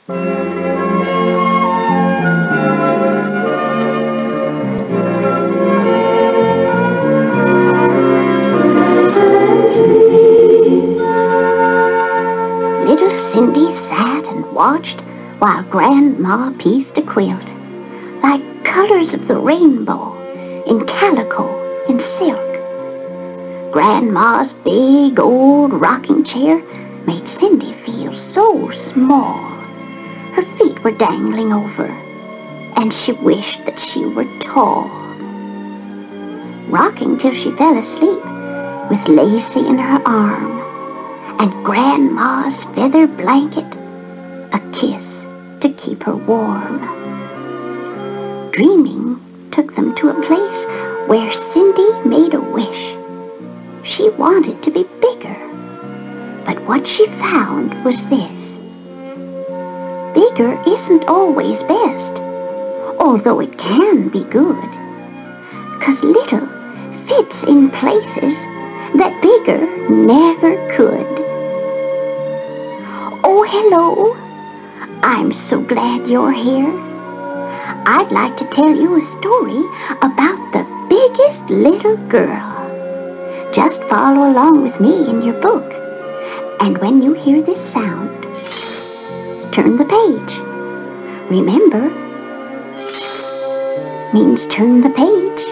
Little Cindy sat and watched while Grandma pieced a quilt, like colors of the rainbow, in calico and silk. Grandma's big old rocking chair made Cindy feel so small. Her feet were dangling over, and she wished that she were tall. Rocking till she fell asleep, with Lacey in her arm, and Grandma's feather blanket, a kiss to keep her warm. Dreaming took them to a place where Cindy made a wish. She wanted to be bigger, but what she found was this. Bigger isn't always best, although it can be good, 'cause little fits in places that bigger never could. Oh, hello. I'm so glad you're here. I'd like to tell you a story about the biggest little girl. Just follow along with me in your book, and when you hear this sound, turn the page. Remember, means turn the page.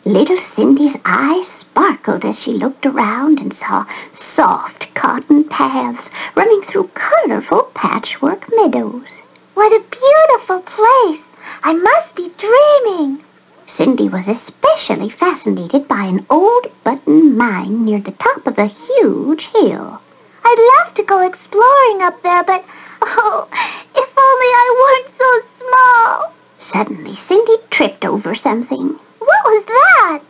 Little Cindy's eyes sparkled as she looked around and saw soft cotton paths running through colorful patchwork meadows. What a beautiful place! I must be dreaming. Cindy was especially fascinated by an old button mine near the top of a huge hill. I'd love to go exploring up there, but, oh, if only I weren't so small. Suddenly, Cindy tripped over something. What was that?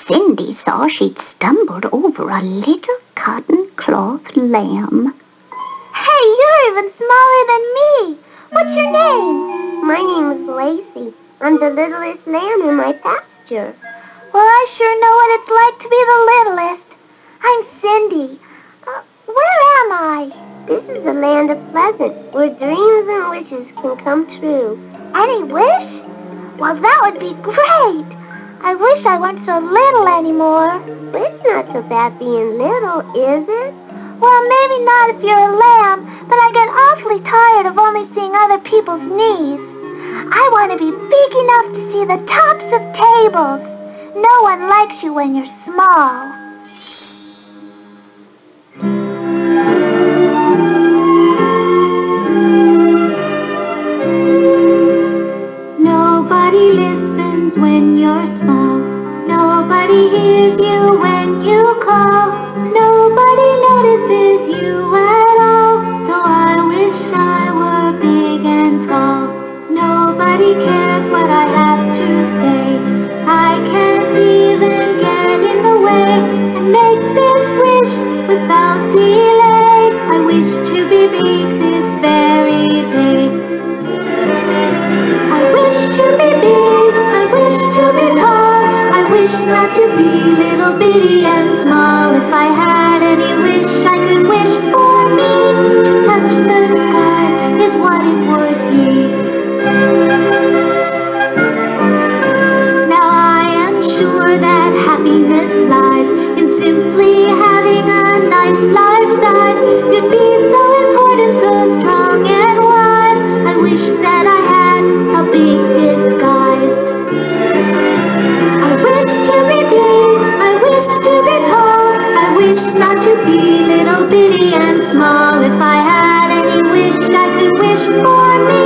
Cindy saw she'd stumbled over a little cotton cloth lamb. Hey, you're even smaller than me. What's your name? My name's Lacey. I'm the littlest lamb in my pasture. Well, I sure know what it's like to be the littlest. I'm Cindy. Where am I? This is the land of Pleasant, where dreams and wishes can come true. Any wish? Well, that would be great. I wish I weren't so little anymore. But it's not so bad being little, is it? Well, maybe not if you're a lamb, but I get awfully tired of only seeing other people's knees. I want to be big enough to see the tops of tables. No one likes you when you're small. Nobody listens when you're small. Nobody hears you when you call. Nobody notices you at all. So I wish I were big and tall. Nobody cares what I have to say. I can't even get in the way and make this wish without delay. I wish to be big this very day. I wish to be big, I wish to be tall. I wish not to be little bitty and small. If I had any wish, I could wish for me. To touch the sky is what it would be. Now I am sure that happiness lies in simply having a nice large size. You'd be so important, so strong and wise. I wish that I had a big disguise. I wish to be big, I wish to be tall. I wish not to be little bitty and small. If I had any wish, I could wish for me.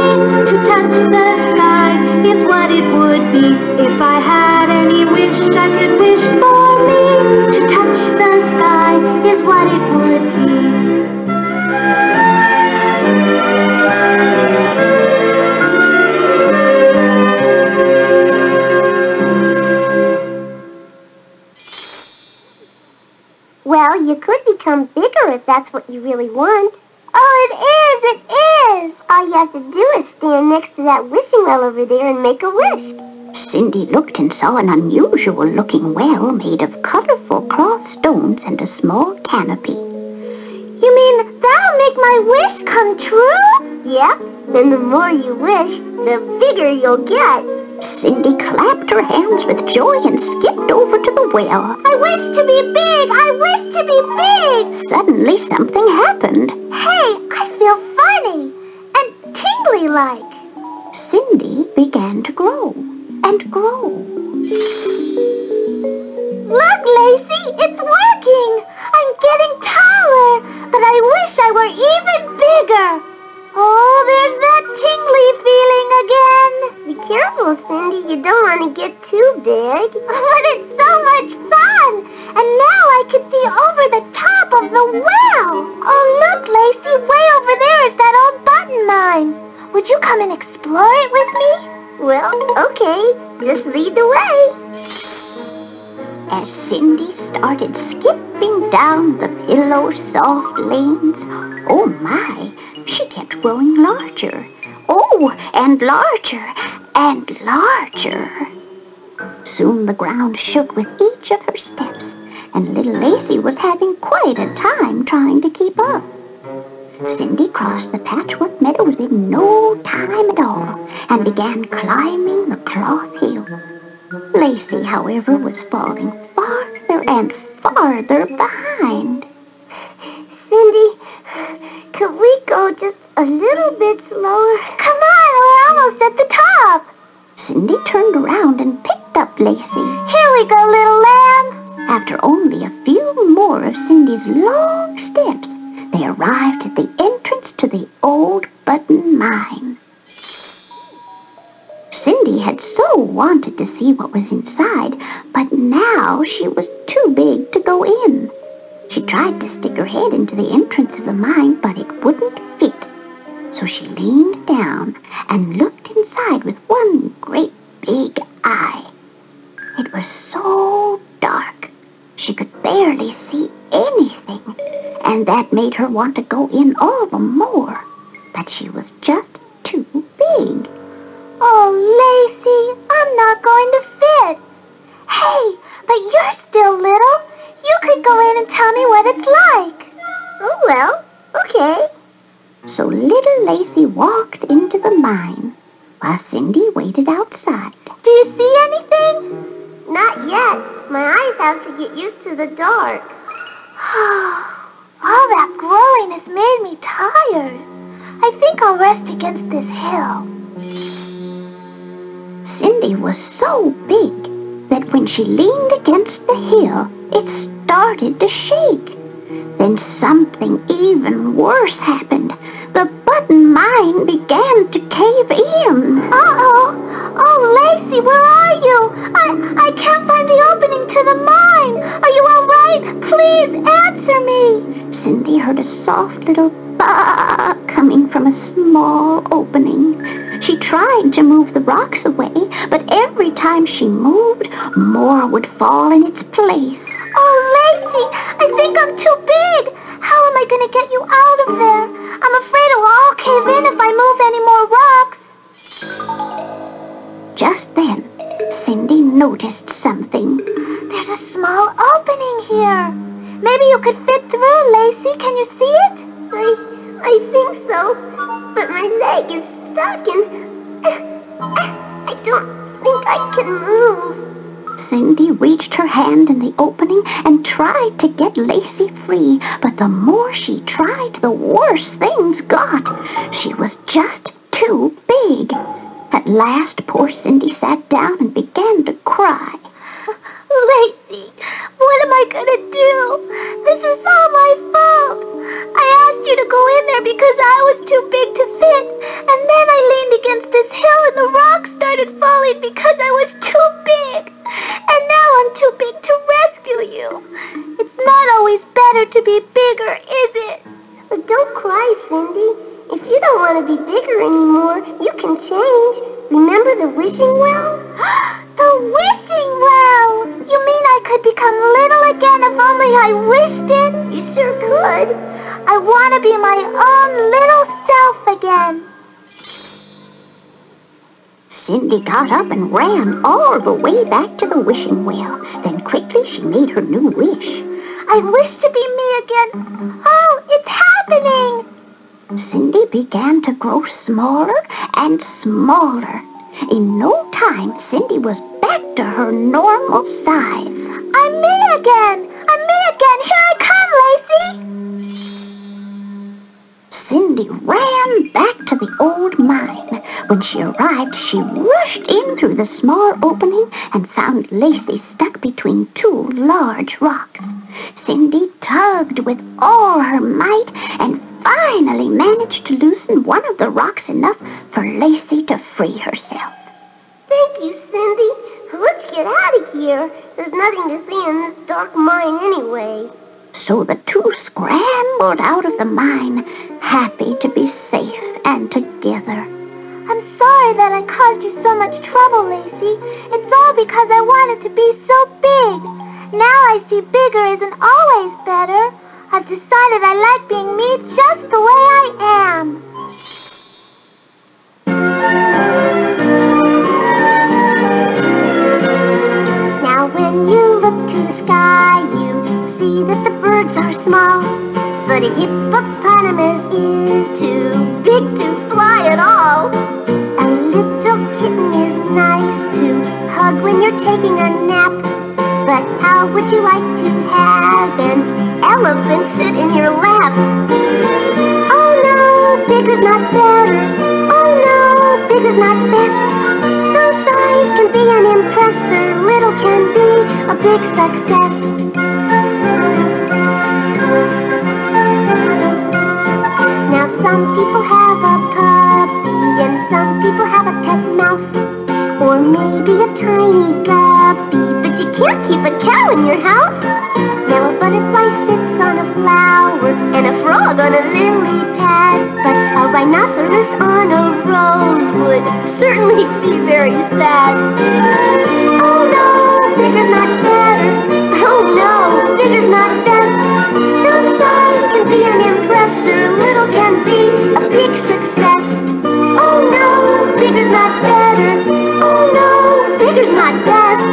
To touch the sky is what it would be. If I had any wish, I could wish for me. To touch the sky is what it would be. Well, you could become bigger if that's what you really want. Oh, it is! All you have to do is stand next to that wishing well over there and make a wish. Cindy looked and saw an unusual-looking well made of colorful cloth stones and a small canopy. You mean that'll make my wish come true? Yep, and the more you wish, the bigger you'll get. Cindy clapped her hands with joy and skipped over to the well. I wish to be big! I wish to be big! Suddenly something happened. Hey, I feel funny and tingly-like. Cindy began to grow and grow. Look, Lacey, it's working! I'm getting taller, but I wish I were even bigger. Oh, there's that tingly feeling again. Be careful, Cindy. You don't want to get too big. But it's so much fun. And now I can see over the top of the well. Oh, look, Lacey, way over there is that old button mine. Would you come and explore it with me? Well, okay. Just lead the way. As Cindy started skipping down the pillow-soft lanes, oh my, she kept growing larger. Oh, and larger and larger. Soon the ground shook with each of her steps, and little Lacey was having quite a time trying to keep up. Cindy crossed the patchwork meadows in no time at all and began climbing the cloth hills. Lacey, however, was falling farther and farther behind. Cindy, could we go just a little bit slower? Come on, we're almost at the top. Cindy turned around and picked up Lacey. Here we go, little lamb. After only a few more of Cindy's long steps, they arrived at the entrance to the old button mine. Cindy had so wanted to see what was inside, but now she was too big to go in. She tried to stick her head into the entrance of the mine, but it wouldn't fit. So she leaned down and looked inside with one great big eye. It was so dark, she could barely see anything, and that made her want to go in all the more. But she was just too big. Oh, Lacey, I'm not going to fit. Hey, but you're still little. You could go in and tell me what it's like. Oh, well, okay. So little Lacey walked into the mine while Cindy waited outside. Do you see anything? Not yet. My eyes have to get used to the dark. All that growing has made me tired. I think I'll rest against this hill. Cindy was so big that when she leaned against the hill, it started to shake. Then something even worse happened. The button mine began to cave in. Uh-oh! Oh, Lacey, where are you? I can't find the opening to the mine. Are you all right? Please answer me. Cindy heard a soft little bah coming from a small opening. She tried to move the rocks away, but every time she moved, more would fall in its place. Oh, Lacey, I think I'm too big. How am I going to get you out of there? I'm afraid it will all cave in if I move any more rocks. Just then, Cindy noticed something. There's a small opening here. Maybe you could fit through, Lacey. Can you see it? I think so, but my leg is stuck and I don't think I can move. Cindy reached her hand in the opening and tried to get Lacey free, but the more she tried, the worse things got. She was just too big. At last, poor Cindy sat down and began to cry. Lacey, what am I going to do? This is all my fault. I asked you to go in there because I was too big to fit, and then I leaned against this hill and the rocks started falling because I was too big. And now I'm too big to rescue you. It's not always better to be bigger, is it? But don't cry, Cindy. If you don't want to be bigger anymore, you can change. Remember the wishing well? The wishing well! You mean I could become little again if only I wished it? You sure could. I want to be my own little self again. Cindy got up and ran all the way back to the wishing well. Then quickly she made her new wish. I wish to be me again. Oh, it's happening! Cindy began to grow smaller and smaller. In no time, Cindy was back to her normal size. I'm me again! I'm me again! Here I come, Lacey! Cindy ran back to the old mine. When she arrived, she rushed in through the small opening and found Lacey stuck between two large rocks. Cindy tugged with all her might and finally managed to loosen one of the rocks enough for Lacey to free herself. Thank you, Cindy. Let's get out of here. There's nothing to see in this dark mine anyway. So the two scrambled out of the mine, happy to be safe and together. I'm sorry that I caused you so much trouble, Lacey. It's all because I wanted to be so big. Now I see bigger isn't always better. I've decided I like being me just the way I am. Now when you look to the sky, you see that the birds are small. But a hippopotamus is too big to fly at all. A little kitten is nice to hug when you're taking a nap. But how would you like to have an elephant sit in your lap? Oh no, bigger's not better. Oh no, bigger's not best. Though size can be an impressor, little can be a big success. Now some people have a puppy and some people have a pet mouse. Or maybe a tiny guppy, but you can't keep a cow in your house. Now a butterfly sits on a flower and a frog on a lily pad. But a rhinoceros on a rose would certainly be very sad. Oh no, bigger's not better. Oh no, bigger's not best. Though size can be an impressor, little can be a big success. Oh no, bigger's not better. Oh no, bigger's not best.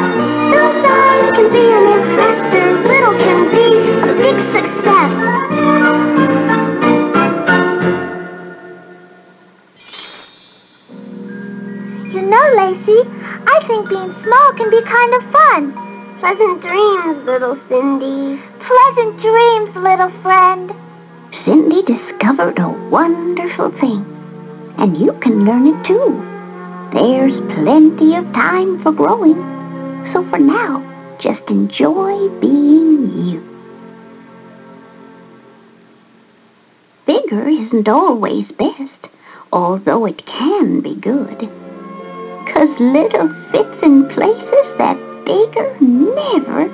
Though size can be an impressor, little can be a big success. You know, Lacey, I think being small can be kind of fun. Pleasant dreams, little Cindy. Pleasant dreams, little friend. Cindy discovered a wonderful thing, and you can learn it too. There's plenty of time for growing, so for now, just enjoy being you. Bigger isn't always best, although it can be good. 'Cause little fits in places that bigger never